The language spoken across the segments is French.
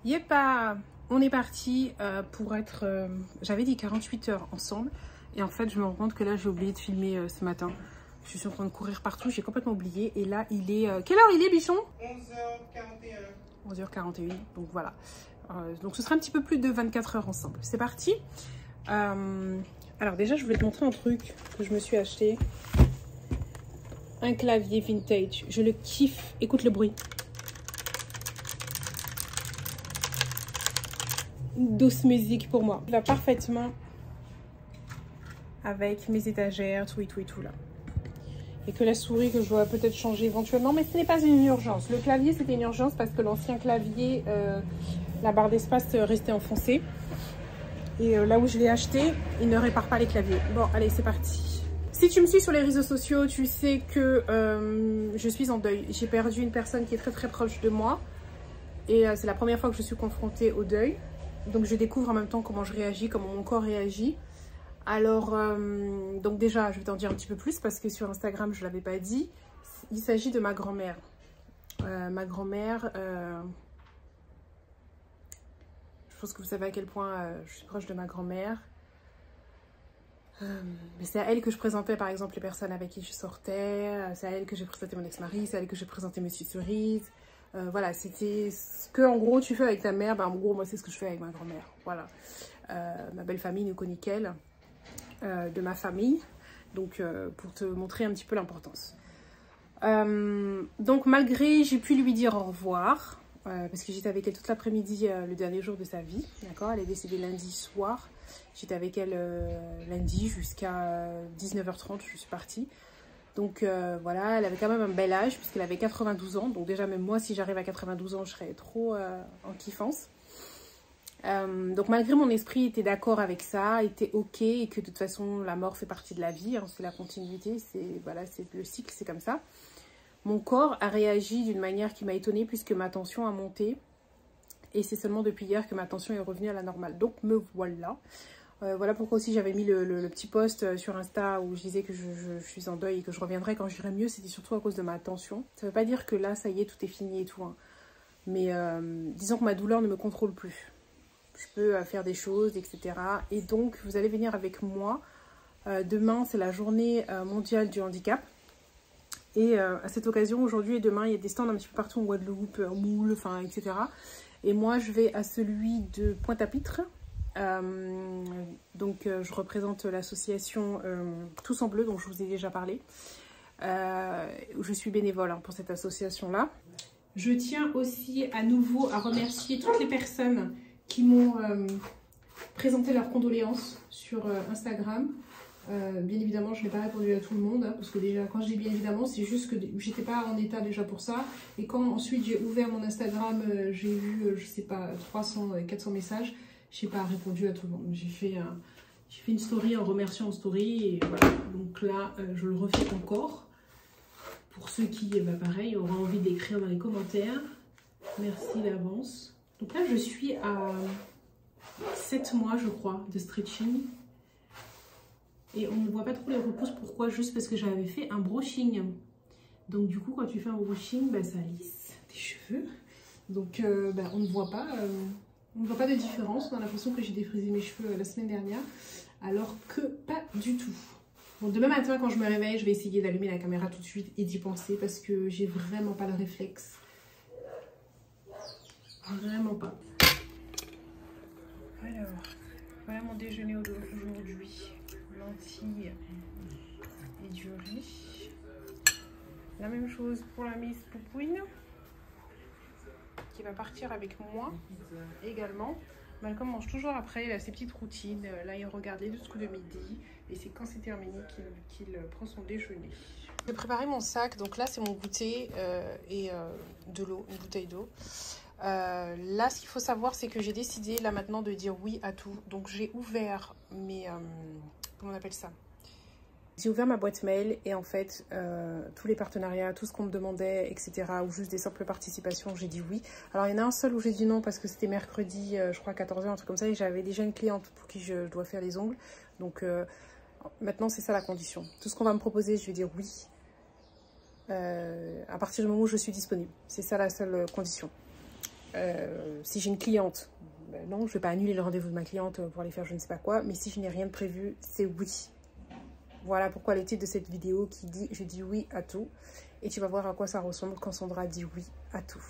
Yepa, on est parti pour être, j'avais dit 48 heures ensemble. Et en fait, je me rends compte que là, j'ai oublié de filmer ce matin. Je suis en train de courir partout, j'ai complètement oublié. Et là, il est... quelle heure il est, Bichon? 11h41. 11h41, donc voilà. Donc ce sera un petit peu plus de 24 heures ensemble. C'est parti. Alors déjà, je voulais te montrer un truc que je me suis acheté. Un clavier vintage. Je le kiffe. Écoute le bruit. Une douce musique pour moi. Il va parfaitement avec mes étagères, tout et tout et tout là. Et que la souris que je dois peut-être changer éventuellement, mais ce n'est pas une urgence. Le clavier, c'était une urgence parce que l'ancien clavier, la barre d'espace restait enfoncée. Et là où je l'ai acheté, il ne répare pas les claviers. Bon, allez, c'est parti. Si tu me suis sur les réseaux sociaux, tu sais que je suis en deuil. J'ai perdu une personne qui est très très proche de moi. Et c'est la première fois que je suis confrontée au deuil. Donc je découvre en même temps comment je réagis, comment mon corps réagit. Alors, donc déjà, je vais t'en dire un petit peu plus parce que sur Instagram, je ne l'avais pas dit. Il s'agit de ma grand-mère. Ma grand-mère, je pense que vous savez à quel point je suis proche de ma grand-mère. Mais c'est à elle que je présentais par exemple les personnes avec qui je sortais. C'est à elle que j'ai présenté mon ex-mari. C'est à elle que j'ai présenté Monsieur Cerise. Voilà, c'était ce que en gros tu fais avec ta mère. Ben, en gros, moi, c'est ce que je fais avec ma grand-mère. Voilà. Ma belle famille ne connaît qu'elle. De ma famille, donc pour te montrer un petit peu l'importance. Donc malgré, j'ai pu lui dire au revoir, parce que j'étais avec elle toute l'après-midi le dernier jour de sa vie, d'accord. Elle est décédée lundi soir, j'étais avec elle lundi jusqu'à 19h30, je suis partie. Donc voilà, elle avait quand même un bel âge, puisqu'elle avait 92 ans, donc déjà même moi, si j'arrive à 92 ans, je serais trop en kiffance. Donc malgré mon esprit était d'accord avec ça, était ok, et que de toute façon la mort fait partie de la vie, hein, c'est la continuité, c'est voilà, c'est le cycle, c'est comme ça. Mon corps a réagi d'une manière qui m'a étonnée puisque ma tension a monté et c'est seulement depuis hier que ma tension est revenue à la normale. Donc me voilà. Voilà pourquoi aussi j'avais mis le petit post sur Insta où je disais que je suis en deuil et que je reviendrai quand j'irai mieux. C'était surtout à cause de ma tension. Ça ne veut pas dire que là ça y est, tout est fini et tout, hein. Mais disons que ma douleur ne me contrôle plus. Je peux faire des choses, etc. Et donc, vous allez venir avec moi. Demain, c'est la journée mondiale du handicap. Et à cette occasion, aujourd'hui et demain, il y a des stands un petit peu partout en Guadeloupe, en Moule, enfin, etc. Et moi, je vais à celui de Pointe-à-Pitre. Donc, je représente l'association Tous en Bleu, dont je vous ai déjà parlé. Je suis bénévole hein, pour cette association-là. Je tiens aussi à nouveau à remercier toutes les personnes qui m'ont présenté leurs condoléances sur Instagram. Bien évidemment, je n'ai pas répondu à tout le monde, hein, parce que déjà, quand je dis bien évidemment, c'est juste que j'étais pas en état déjà pour ça. Et quand ensuite j'ai ouvert mon Instagram, j'ai vu, je sais pas, 300, 400 messages, je n'ai pas répondu à tout le monde. J'ai fait une story en remerciant en story, et voilà. Donc là, je le refais encore. Pour ceux qui, pareil, auront envie d'écrire dans les commentaires, merci d'avance. Donc là, je suis à 7 mois, je crois, de stretching. Et on ne voit pas trop les repousses. Pourquoi? Juste parce que j'avais fait un brushing. Donc du coup, quand tu fais un brushing, ça lisse tes cheveux. Donc on ne voit pas de différence. On a l'impression que j'ai défrisé mes cheveux la semaine dernière. Alors que pas du tout. Bon, demain matin, quand je me réveille, je vais essayer d'allumer la caméra tout de suite et d'y penser. Parce que j'ai vraiment pas le réflexe. Vraiment pas. Alors, voilà mon déjeuner aujourd'hui. Lentilles et du riz. La même chose pour la Miss Poupouine qui va partir avec moi également. Malcolm mange toujours après, il a ses petites routines. Là, il regarde les 12 coups de midi et c'est quand c'est terminé qu'il prend son déjeuner. J'ai préparé mon sac, donc là c'est mon goûter et de l'eau, une bouteille d'eau. Là, ce qu'il faut savoir, c'est que j'ai décidé là maintenant de dire oui à tout. Donc j'ai ouvert mes... comment on appelle ça? J'ai ouvert ma boîte mail et en fait, tous les partenariats, tout ce qu'on me demandait, etc. ou juste des simples participations, j'ai dit oui. Alors, il y en a un seul où j'ai dit non parce que c'était mercredi, je crois, 14h, un truc comme ça. Et j'avais déjà une cliente pour qui je dois faire les ongles. Donc, maintenant, c'est ça la condition. Tout ce qu'on va me proposer, je vais dire oui. À partir du moment où je suis disponible. C'est ça la seule condition. Si j'ai une cliente, non, je ne vais pas annuler le rendez-vous de ma cliente pour aller faire je ne sais pas quoi. Mais si je n'ai rien de prévu, c'est oui. Voilà pourquoi le titre de cette vidéo qui dit « Je dis oui à tout ». Et tu vas voir à quoi ça ressemble quand Sandra dit oui à tout.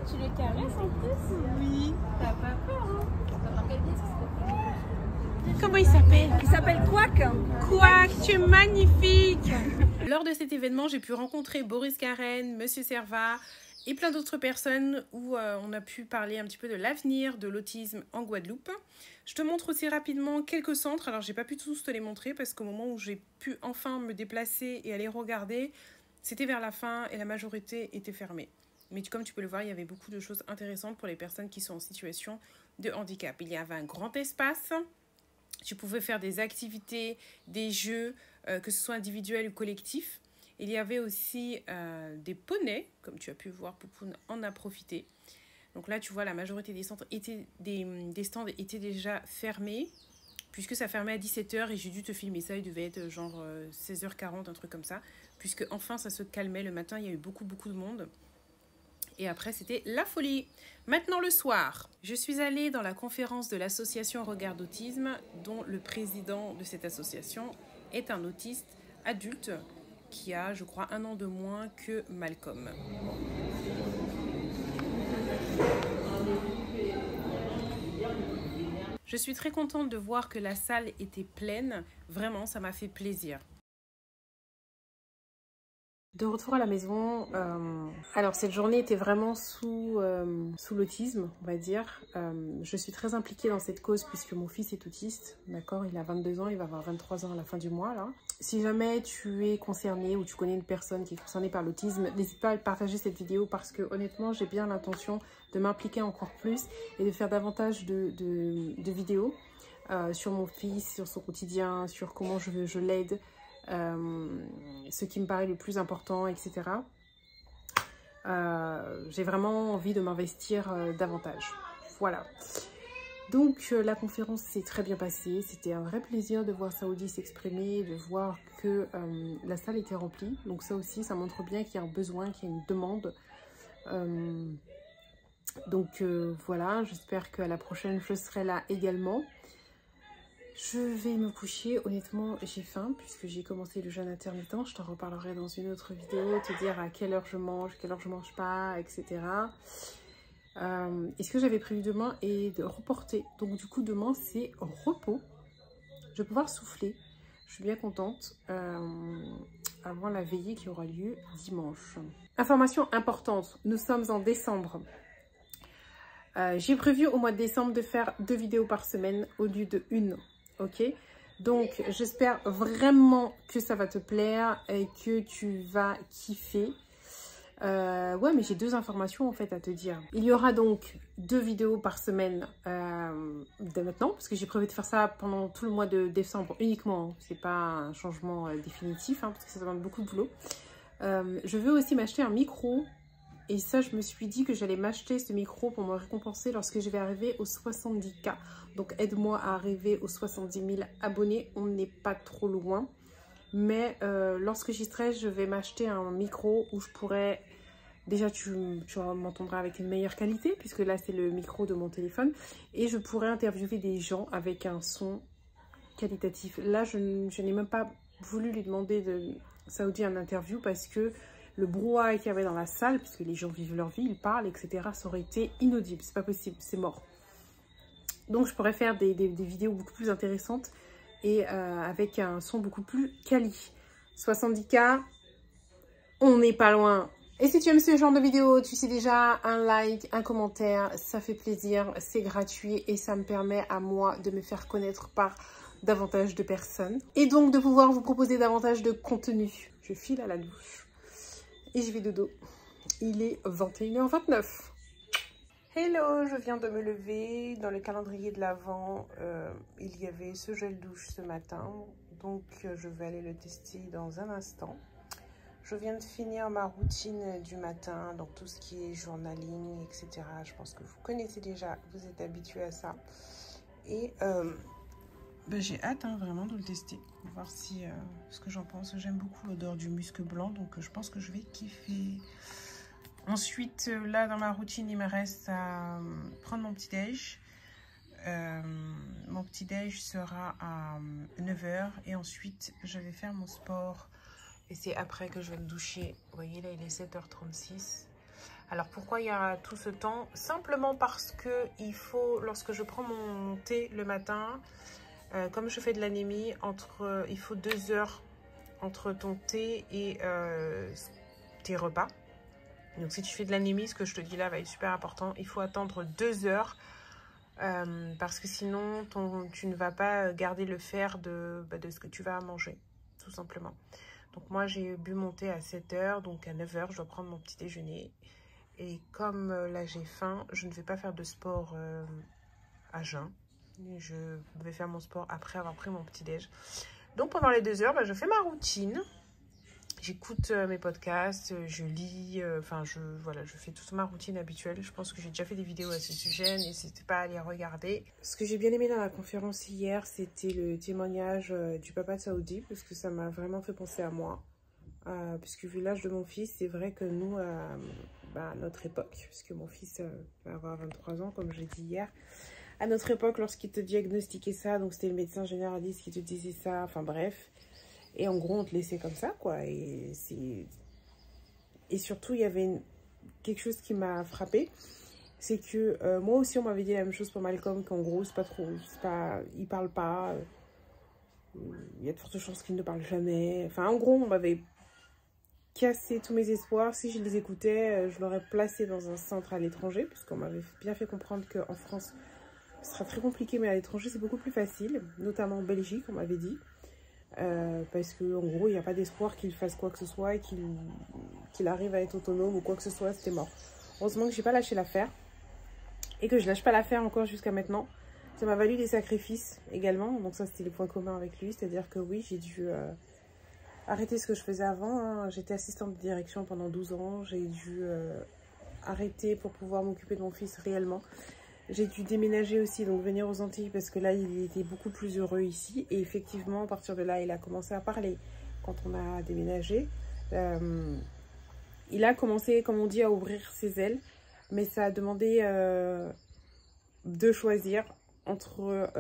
Tu le caresses en plus? Oui. T'as pas peur, hein? Comment il s'appelle? Il s'appelle Quack. Quack, tu es magnifique. Lors de cet événement, j'ai pu rencontrer Boris Karen, Monsieur Servat et plein d'autres personnes où on a pu parler un petit peu de l'avenir de l'autisme en Guadeloupe. Je te montre aussi rapidement quelques centres. Alors, j'ai pas pu tous te les montrer parce qu'au moment où j'ai pu enfin me déplacer et aller regarder, c'était vers la fin et la majorité était fermée. Mais comme tu peux le voir, il y avait beaucoup de choses intéressantes pour les personnes qui sont en situation de handicap. Il y avait un grand espace. Tu pouvais faire des activités, des jeux, que ce soit individuels ou collectifs. Il y avait aussi des poneys, comme tu as pu voir, Poupoune en a profité. Donc là, tu vois, la majorité des centres des stands étaient déjà fermés, puisque ça fermait à 17 h et j'ai dû te filmer ça. Il devait être genre 16 h 40, un truc comme ça, puisque enfin ça se calmait. Le matin, il y a eu beaucoup de monde. Et après, c'était la folie. Maintenant, le soir, je suis allée dans la conférence de l'association Regard d'Autisme, dont le président de cette association est un autiste adulte qui a, je crois, 1 an de moins que Malcolm. Je suis très contente de voir que la salle était pleine. Vraiment, ça m'a fait plaisir. De retour à la maison, alors cette journée était vraiment sous l'autisme, on va dire. Je suis très impliquée dans cette cause puisque mon fils est autiste, d'accord, il a 22 ans, il va avoir 23 ans à la fin du mois là. Si jamais tu es concerné ou tu connais une personne qui est concernée par l'autisme, n'hésite pas à partager cette vidéo parce que honnêtement j'ai bien l'intention de m'impliquer encore plus et de faire davantage de vidéos sur mon fils, sur son quotidien, sur comment je l'aide. Ce qui me paraît le plus important, etc. J'ai vraiment envie de m'investir davantage. Voilà. Donc la conférence s'est très bien passée. C'était un vrai plaisir de voir Saoudi s'exprimer, de voir que la salle était remplie. Donc ça aussi, ça montre bien qu'il y a un besoin, qu'il y a une demande. Voilà, j'espère qu'à la prochaine, je serai là également. Je vais me coucher, honnêtement j'ai faim puisque j'ai commencé le jeûne intermittent, je t'en reparlerai dans une autre vidéo, te dire à quelle heure je mange pas, etc. Et ce que j'avais prévu demain est de reporter, donc du coup demain c'est repos, je vais pouvoir souffler, je suis bien contente, avant la veillée qui aura lieu dimanche. Information importante, nous sommes en décembre. J'ai prévu au mois de décembre de faire 2 vidéos par semaine au lieu de 1. Ok, donc j'espère vraiment que ça va te plaire et que tu vas kiffer. Ouais, mais j'ai 2 informations en fait à te dire. Il y aura donc 2 vidéos par semaine de maintenant, parce que j'ai prévu de faire ça pendant tout le mois de décembre uniquement. Hein. C'est pas un changement définitif, hein, parce que ça demande beaucoup de boulot. Je veux aussi m'acheter un micro. Et ça, je me suis dit que j'allais m'acheter ce micro pour me récompenser lorsque je vais arriver aux 70K. Donc, aide-moi à arriver aux 70 000 abonnés. On n'est pas trop loin. Mais lorsque j'y serai, je vais m'acheter un micro où je pourrais... Déjà, tu m'entendras avec une meilleure qualité, puisque là, c'est le micro de mon téléphone. Et je pourrais interviewer des gens avec un son qualitatif. Là, je n'ai même pas voulu lui demander de Saoudi un interview parce que... le brouhaha qu'il y avait dans la salle, puisque les gens vivent leur vie, ils parlent, etc., ça aurait été inaudible. C'est pas possible, c'est mort. Donc, je pourrais faire des vidéos beaucoup plus intéressantes et avec un son beaucoup plus quali. 70K, on n'est pas loin. Et si tu aimes ce genre de vidéo, tu sais déjà, un like, un commentaire, ça fait plaisir, c'est gratuit et ça me permet à moi de me faire connaître par davantage de personnes. Et donc, de pouvoir vous proposer davantage de contenu. Je file à la douche. Et je vais dodo. Il est 21 h 29. Hello, je viens de me lever. Dans le calendrier de l'Avent, il y avait ce gel douche ce matin. Donc, je vais aller le tester dans un instant. Je viens de finir ma routine du matin, donc tout ce qui est journaling, etc. Je pense que vous connaissez déjà, vous êtes habitués à ça. Et j'ai hâte vraiment de le tester, voir si ce que j'en pense. J'aime beaucoup l'odeur du musc blanc, donc je pense que je vais kiffer. Ensuite, là, dans ma routine, il me reste à prendre mon petit-déj. Mon petit-déj sera à 9 h. Et ensuite, je vais faire mon sport. Et c'est après que je vais me doucher. Vous voyez, là, il est 7 h 36. Alors, pourquoi il y a tout ce temps? Simplement parce que il faut, lorsque je prends mon thé le matin, comme je fais de l'anémie, il faut 2 heures entre ton thé et tes repas. Donc, si tu fais de l'anémie, ce que je te dis là va être super important. Il faut attendre 2 heures parce que sinon, tu ne vas pas garder le fer de ce que tu vas manger, tout simplement. Donc, moi, j'ai bu mon thé à 7 h. Donc, à 9 h, je dois prendre mon petit déjeuner. Et comme là, j'ai faim, je ne vais pas faire de sport à jeun. Je vais faire mon sport après avoir pris mon petit déj. Donc, pendant les 2 heures, je fais ma routine. J'écoute mes podcasts, je lis, je fais toute ma routine habituelle. Je pense que j'ai déjà fait des vidéos à ce sujet, n'hésitez pas à les regarder. Ce que j'ai bien aimé dans la conférence hier, c'était le témoignage du papa de Saoudi, parce que ça m'a vraiment fait penser à moi. Puisque vu l'âge de mon fils, c'est vrai que nous, à notre époque, puisque mon fils va avoir 23 ans, comme j'ai dit hier, à notre époque, lorsqu'il te diagnostiquait ça, donc c'était le médecin généraliste qui te disait ça, enfin bref. Et en gros, on te laissait comme ça, quoi. Et surtout, il y avait quelque chose qui m'a frappée. C'est que moi aussi, on m'avait dit la même chose pour Malcolm, qu'en gros, il parle pas. Il y a de fortes chances qu'il ne parle jamais. Enfin, en gros, on m'avait cassé tous mes espoirs. Si je les écoutais, je l'aurais placé dans un centre à l'étranger, puisqu'on m'avait bien fait comprendre qu'en France, ce sera très compliqué, mais à l'étranger, c'est beaucoup plus facile. Notamment en Belgique, on m'avait dit. Parce qu'en gros, il n'y a pas d'espoir qu'il fasse quoi que ce soit et qu'il arrive à être autonome ou quoi que ce soit, c'était mort. Heureusement que j'ai pas lâché l'affaire et que je lâche pas l'affaire encore jusqu'à maintenant. Ça m'a valu des sacrifices également, donc ça c'était le point commun avec lui, c'est-à-dire que oui, j'ai dû arrêter ce que je faisais avant. J'étais assistante de direction pendant 12 ans, j'ai dû arrêter pour pouvoir m'occuper de mon fils réellement. J'ai dû déménager aussi, donc venir aux Antilles, parce que là, il était beaucoup plus heureux ici. Et effectivement, à partir de là, il a commencé à parler. Quand on a déménagé, il a commencé, comme on dit, à ouvrir ses ailes. Mais ça a demandé de choisir entre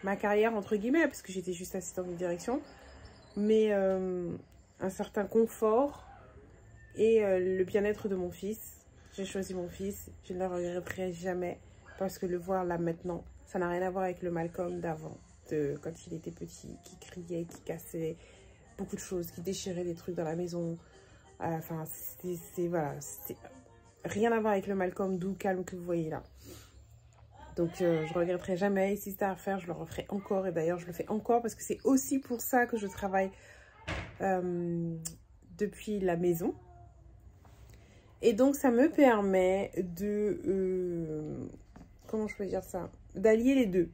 ma carrière, entre guillemets, parce que j'étais juste assistante de direction, mais un certain confort et le bien-être de mon fils. J'ai choisi mon fils, je ne le regretterai jamais parce que le voir là maintenant, ça n'a rien à voir avec le Malcolm d'avant, quand il était petit, qui criait, qui cassait beaucoup de choses, qui déchirait des trucs dans la maison. Enfin, voilà, c'est rien à voir avec le Malcolm doux, calme que vous voyez là. Donc, je ne regretterai jamais. Et si c'était à refaire, je le referai encore. Et d'ailleurs, je le fais encore parce que c'est aussi pour ça que je travaille depuis la maison. Et donc, ça me permet de... comment je peux dire ça? D'allier les deux.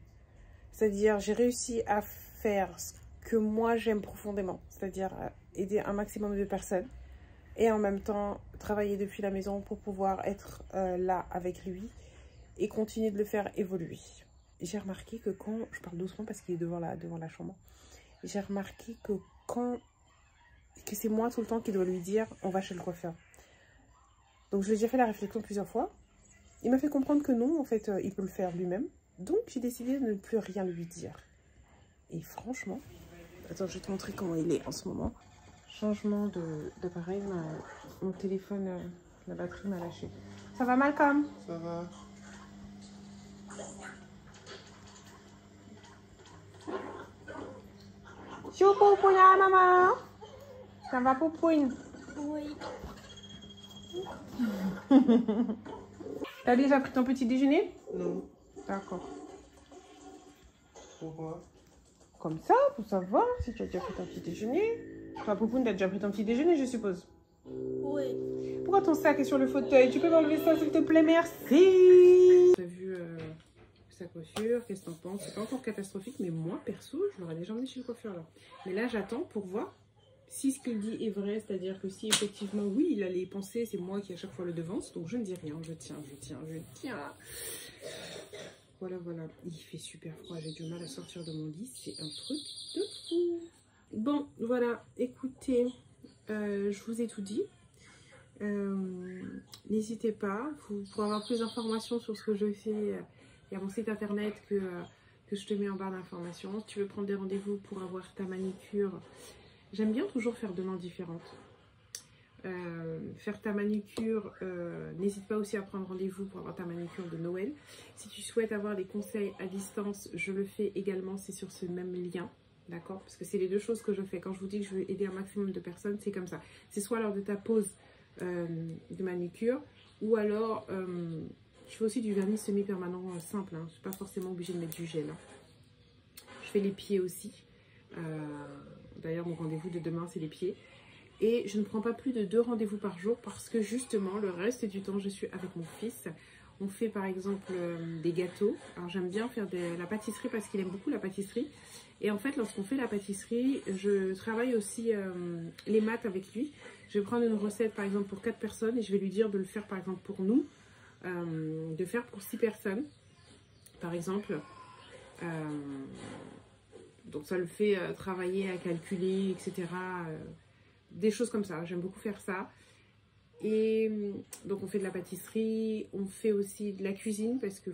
C'est-à-dire, j'ai réussi à faire ce que moi, j'aime profondément. C'est-à-dire, aider un maximum de personnes. Et en même temps, travailler depuis la maison pour pouvoir être là avec lui. Et continuer de le faire évoluer. J'ai remarqué que quand... Je parle doucement parce qu'il est devant la chambre. J'ai remarqué que que c'est moi tout le temps qui dois lui dire « on va chez le coiffeur ». Donc, je lui ai déjà fait la réflexion plusieurs fois. Il m'a fait comprendre que non, en fait, il peut le faire lui-même. Donc, j'ai décidé de ne plus rien lui dire. Et franchement... Attends, je vais te montrer comment il est en ce moment. Changement d'appareil, mon téléphone, la batterie m'a lâché. Ça va, Malcolm? Ça va. Chou poupouya, maman. Ça va, poupouine? Oui. T'as déjà pris ton petit déjeuner? Non. D'accord. Pourquoi? Comme ça, pour savoir si tu as déjà pris ton petit déjeuner. Toi, Poupoune, t'as déjà pris ton petit déjeuner, je suppose. Oui. Pourquoi ton sac est sur le fauteuil? Tu peux m'enlever ça s'il te plaît, merci. T'as vu sa coiffure, qu'est-ce que t'en penses? C'est pas encore catastrophique, mais moi perso, je l'aurais déjà emmené chez le coiffeur là. Mais là j'attends pour voir si ce qu'il dit est vrai, c'est-à-dire que si effectivement oui il a les pensées, c'est moi qui à chaque fois le devance, donc je ne dis rien, je tiens. Voilà, il fait super froid, j'ai du mal à sortir de mon lit, c'est un truc de fou. Bon, voilà, écoutez, je vous ai tout dit. N'hésitez pas, pour avoir plus d'informations sur ce que je fais, il y a mon site internet que je te mets en barre d'informations. Si tu veux prendre des rendez-vous pour avoir ta manicure, j'aime bien toujours faire 2 mains différentes. Faire ta manicure, n'hésite pas aussi à prendre rendez-vous pour avoir ta manicure de Noël. Si tu souhaites avoir des conseils à distance, je le fais également, c'est sur ce même lien. D'accord? Parce que c'est les 2 choses que je fais. Quand je vous dis que je veux aider un maximum de personnes, c'est comme ça. C'est soit lors de ta pause de manicure, ou alors je fais aussi du vernis semi-permanent simple. Hein. Je ne suis pas forcément obligée de mettre du gel. Hein. Je fais les pieds aussi. D'ailleurs, mon rendez-vous de demain, c'est les pieds. Et je ne prends pas plus de 2 rendez-vous par jour parce que justement, le reste du temps, je suis avec mon fils. On fait par exemple des gâteaux. Alors j'aime bien faire de la pâtisserie parce qu'il aime beaucoup la pâtisserie. Et en fait, lorsqu'on fait la pâtisserie, je travaille aussi les maths avec lui. Je vais prendre une recette par exemple pour 4 personnes et je vais lui dire de le faire par exemple pour nous. De faire pour 6 personnes par exemple. Donc ça le fait travailler à calculer, etc. Des choses comme ça, j'aime beaucoup faire ça. Et donc on fait de la pâtisserie, on fait aussi de la cuisine parce que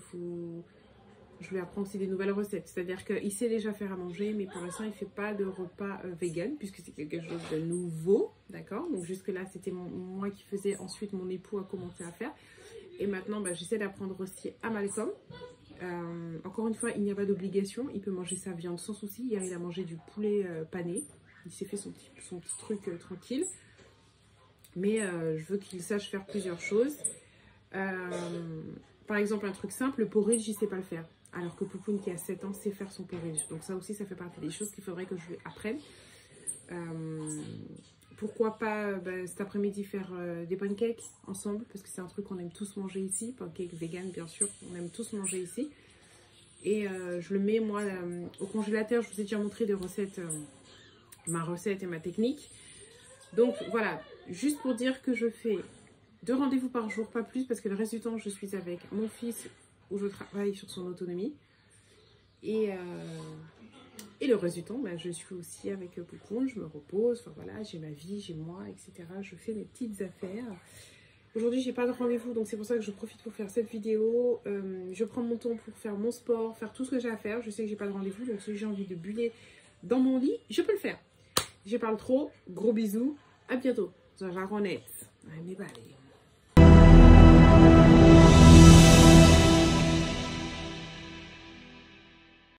je lui apprends aussi des nouvelles recettes. C'est-à-dire qu'il sait déjà faire à manger, mais pour l'instant il ne fait pas de repas vegan puisque c'est quelque chose de nouveau, d'accord? Donc jusque là c'était moi qui faisais, ensuite mon époux a commencé à faire. Et maintenant bah, j'essaie d'apprendre aussi à Malcolm. Encore une fois, il n'y a pas d'obligation, il peut manger sa viande sans souci. Hier il a mangé du poulet pané. Il s'est fait son petit truc tranquille. Mais je veux qu'il sache faire plusieurs choses. Par exemple, un truc simple, le porridge, il ne sait pas le faire. Alors que Poupoune, qui a 7 ans, sait faire son porridge. Donc ça aussi, ça fait partie des choses qu'il faudrait que je lui apprenne. Pourquoi pas cet après-midi faire des pancakes ensemble. Parce que c'est un truc qu'on aime tous manger ici. Pancakes vegan, bien sûr. On aime tous manger ici. Et je le mets, moi, au congélateur. Je vous ai déjà montré des recettes... ma recette et ma technique. Donc voilà, juste pour dire que je fais 2 rendez-vous par jour, pas plus, parce que le reste du temps je suis avec mon fils où je travaille sur son autonomie et le reste du temps bah, je suis aussi avec Poupoune, je me repose, enfin voilà, j'ai ma vie, j'ai moi, etc. Je fais mes petites affaires. Aujourd'hui j'ai pas de rendez-vous, donc c'est pour ça que je profite pour faire cette vidéo. Je prends mon temps pour faire mon sport, faire tout ce que j'ai à faire. Je sais que j'ai pas de rendez-vous, donc si j'ai envie de buller dans mon lit, je peux le faire. Je parle trop, gros bisous, à bientôt. J'arrête. Allez,